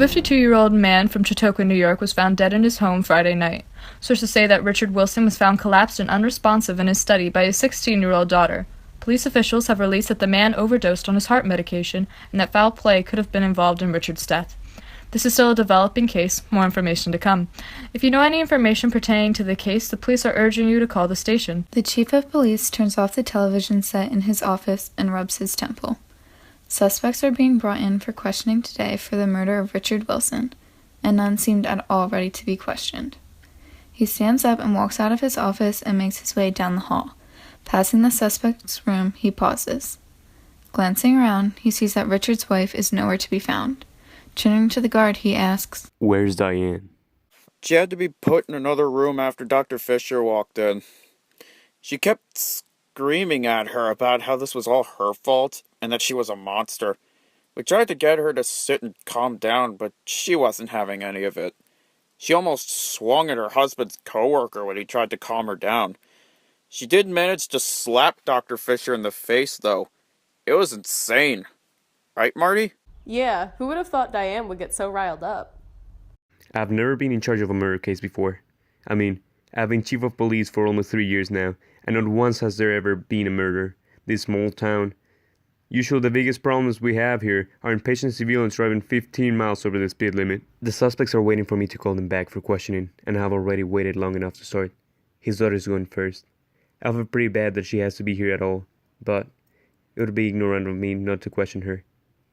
52-year-old man from Chautauqua, New York, was found dead in his home Friday night. Sources say that Richard Wilson was found collapsed and unresponsive in his study by his 16-year-old daughter. Police officials have released that the man overdosed on his heart medication and that foul play could have been involved in Richard's death. This is still a developing case, more information to come. If you know any information pertaining to the case, the police are urging you to call the station. The chief of police turns off the television set in his office and rubs his temple. Suspects are being brought in for questioning today for the murder of Richard Wilson, and none seemed at all ready to be questioned. He stands up and walks out of his office and makes his way down the hall. Passing the suspect's room, he pauses. Glancing around, he sees that Richard's wife is nowhere to be found. Turning to the guard, he asks, "Where's Diane?" She had to be put in another room after Dr. Fisher walked in. She kept screaming at her about how this was all her fault and that she was a monster. We tried to get her to sit and calm down, but she wasn't having any of it. She almost swung at her husband's coworker when he tried to calm her down. She did manage to slap Dr. Fisher in the face, though. It was insane. Right, Marty? Yeah, who would have thought Diane would get so riled up? I've never been in charge of a murder case before. I mean, I've been chief of police for almost 3 years now, and not once has there ever been a murder. This small town. Usually the biggest problems we have here are impatient civilians driving 15 miles over the speed limit. The suspects are waiting for me to call them back for questioning, and I've already waited long enough to start. His daughter's going first. I feel pretty bad that she has to be here at all, but it would be ignorant of me not to question her.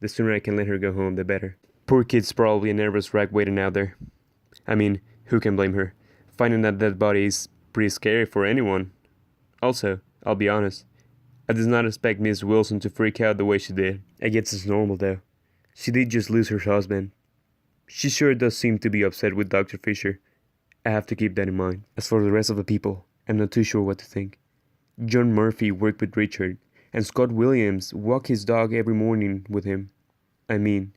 The sooner I can let her go home, the better. Poor kid's probably a nervous wreck waiting out there. I mean, who can blame her? Finding that dead body is pretty scary for anyone. Also, I'll be honest, I did not expect Miss Wilson to freak out the way she did. I guess it's normal though. She did just lose her husband. She sure does seem to be upset with Dr. Fisher. I have to keep that in mind. As for the rest of the people, I'm not too sure what to think. John Murphy worked with Richard, and Scott Williams walked his dog every morning with him. I mean,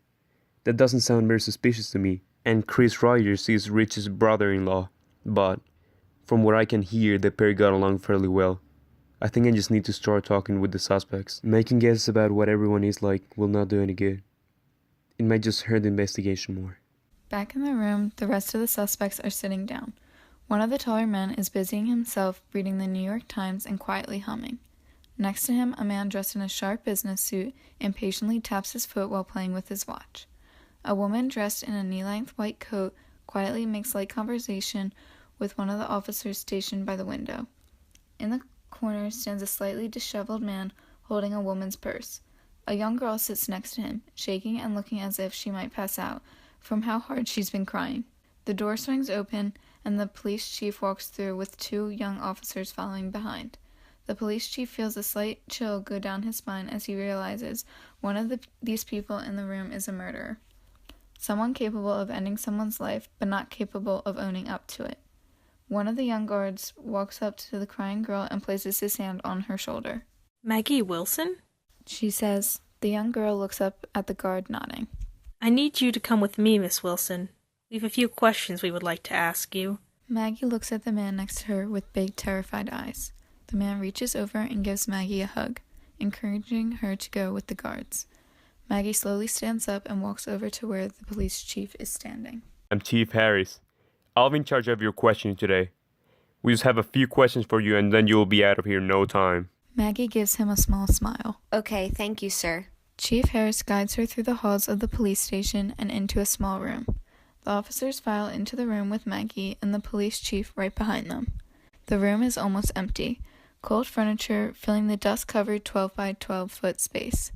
that doesn't sound very suspicious to me. And Chris Rogers is Rich's brother-in-law, but from what I can hear, the pair got along fairly well. I think I just need to start talking with the suspects. Making guesses about what everyone is like will not do any good. It might just hurt the investigation more. Back in the room, the rest of the suspects are sitting down. One of the taller men is busying himself reading the New York Times and quietly humming. Next to him, a man dressed in a sharp business suit impatiently taps his foot while playing with his watch. A woman dressed in a knee-length white coat quietly makes light conversation with one of the officers stationed by the window. In the corner stands a slightly disheveled man holding a woman's purse. A young girl sits next to him, shaking and looking as if she might pass out from how hard she's been crying. The door swings open, and the police chief walks through with 2 young officers following behind. The police chief feels a slight chill go down his spine as he realizes one of these people in the room is a murderer. Someone capable of ending someone's life, but not capable of owning up to it. One of the young guards walks up to the crying girl and places his hand on her shoulder. "Maggie Wilson?" She says. The young girl looks up at the guard, nodding. "I need you to come with me, Miss Wilson. We have a few questions we would like to ask you." Maggie looks at the man next to her with big, terrified eyes. The man reaches over and gives Maggie a hug, encouraging her to go with the guards. Maggie slowly stands up and walks over to where the police chief is standing. I'm Chief Harris. I'll be in charge of your questioning today. We just have a few questions for you and then you'll be out of here in no time. Maggie gives him a small smile. Okay, thank you, sir. Chief Harris guides her through the halls of the police station and into a small room. The officers file into the room with Maggie and the police chief right behind them. The room is almost empty, cold furniture filling the dust-covered 12 by 12 foot space.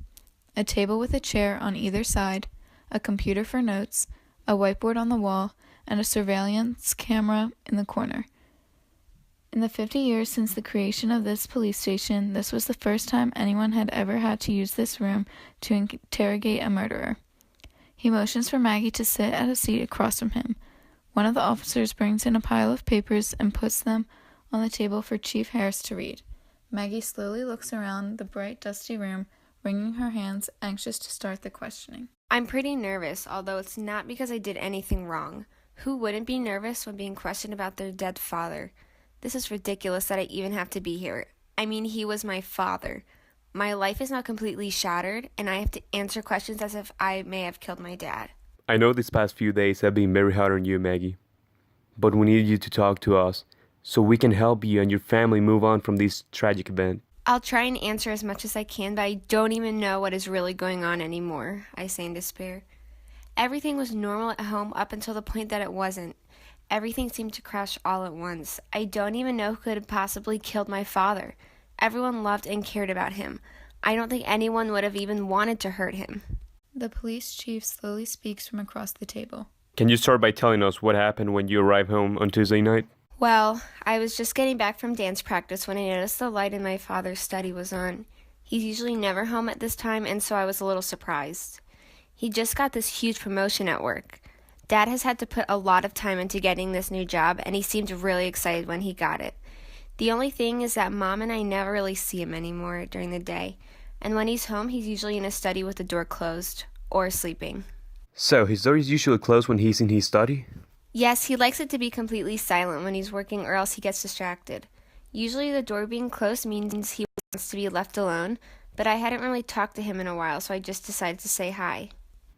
A table with a chair on either side, a computer for notes, a whiteboard on the wall, and a surveillance camera in the corner. In the 50 years since the creation of this police station, this was the first time anyone had ever had to use this room to interrogate a murderer. He motions for Maggie to sit at a seat across from him. One of the officers brings in a pile of papers and puts them on the table for Chief Harris to read. Maggie slowly looks around the bright, dusty room, wringing her hands, anxious to start the questioning. I'm pretty nervous, although it's not because I did anything wrong. Who wouldn't be nervous when being questioned about their dead father? This is ridiculous that I even have to be here. I mean, he was my father. My life is now completely shattered, and I have to answer questions as if I may have killed my dad. I know these past few days have been very hard on you, Maggie. But we need you to talk to us so we can help you and your family move on from this tragic event. I'll try and answer as much as I can, but I don't even know what is really going on anymore, I say in despair. Everything was normal at home up until the point that it wasn't. Everything seemed to crash all at once. I don't even know who could have possibly killed my father. Everyone loved and cared about him. I don't think anyone would have even wanted to hurt him. The police chief slowly speaks from across the table. Can you start by telling us what happened when you arrived home on Tuesday night? Well, I was just getting back from dance practice when I noticed the light in my father's study was on. He's usually never home at this time, and so I was a little surprised. He just got this huge promotion at work. Dad has had to put a lot of time into getting this new job, and he seemed really excited when he got it. The only thing is that Mom and I never really see him anymore during the day, and when he's home, he's usually in his study with the door closed, or sleeping. So, his door is usually closed when he's in his study? Yes, he likes it to be completely silent when he's working or else he gets distracted. Usually the door being closed means he wants to be left alone, but I hadn't really talked to him in a while, so I just decided to say hi.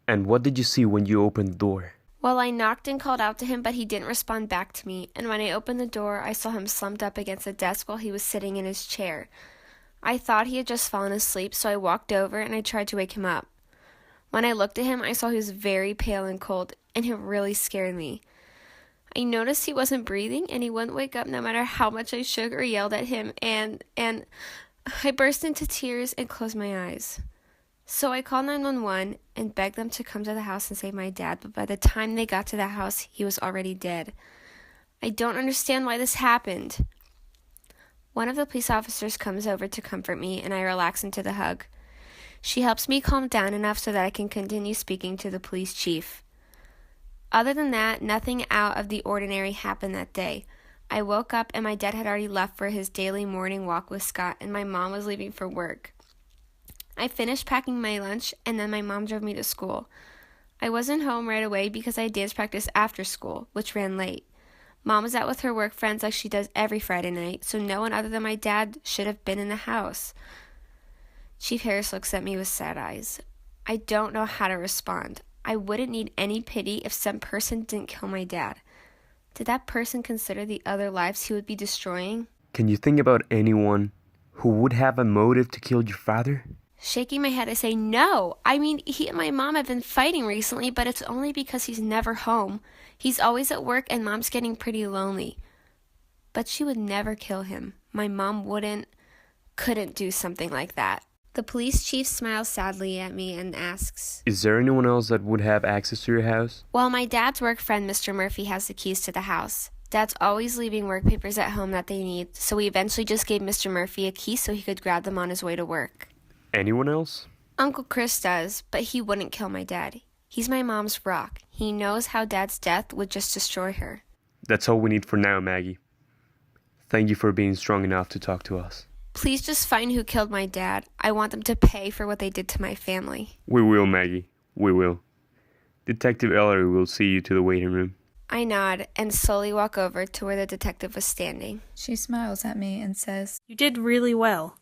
And what did you see when you opened the door? Well, I knocked and called out to him, but he didn't respond back to me, and when I opened the door, I saw him slumped up against the desk while he was sitting in his chair. I thought he had just fallen asleep, so I walked over and I tried to wake him up. When I looked at him, I saw he was very pale and cold, and it really scared me. I noticed he wasn't breathing, and he wouldn't wake up no matter how much I shook or yelled at him, and I burst into tears and closed my eyes. So I called 911 and begged them to come to the house and save my dad, but by the time they got to the house, he was already dead. I don't understand why this happened. One of the police officers comes over to comfort me, and I relax into the hug. She helps me calm down enough so that I can continue speaking to the police chief. Other than that, nothing out of the ordinary happened that day. I woke up and my dad had already left for his daily morning walk with Scott, and my mom was leaving for work. I finished packing my lunch, and then my mom drove me to school. I wasn't home right away because I had dance practice after school, which ran late. Mom was out with her work friends like she does every Friday night, so no one other than my dad should have been in the house. Chief Harris looks at me with sad eyes. I don't know how to respond. I wouldn't need any pity if some person didn't kill my dad. Did that person consider the other lives he would be destroying? Can you think about anyone who would have a motive to kill your father? Shaking my head, I say, no. I mean, he and my mom have been fighting recently, but it's only because he's never home. He's always at work, and Mom's getting pretty lonely. But she would never kill him. My mom couldn't do something like that. The police chief smiles sadly at me and asks, Is there anyone else that would have access to your house? Well, my dad's work friend, Mr. Murphy, has the keys to the house. Dad's always leaving work papers at home that they need, so we eventually just gave Mr. Murphy a key so he could grab them on his way to work. Anyone else? Uncle Chris does, but he wouldn't kill my dad. He's my mom's rock. He knows how Dad's death would just destroy her. That's all we need for now, Maggie. Thank you for being strong enough to talk to us. Please just find who killed my dad. I want them to pay for what they did to my family. We will, Maggie. We will. Detective Ellery will see you to the waiting room. I nod and slowly walk over to where the detective was standing. She smiles at me and says, You did really well.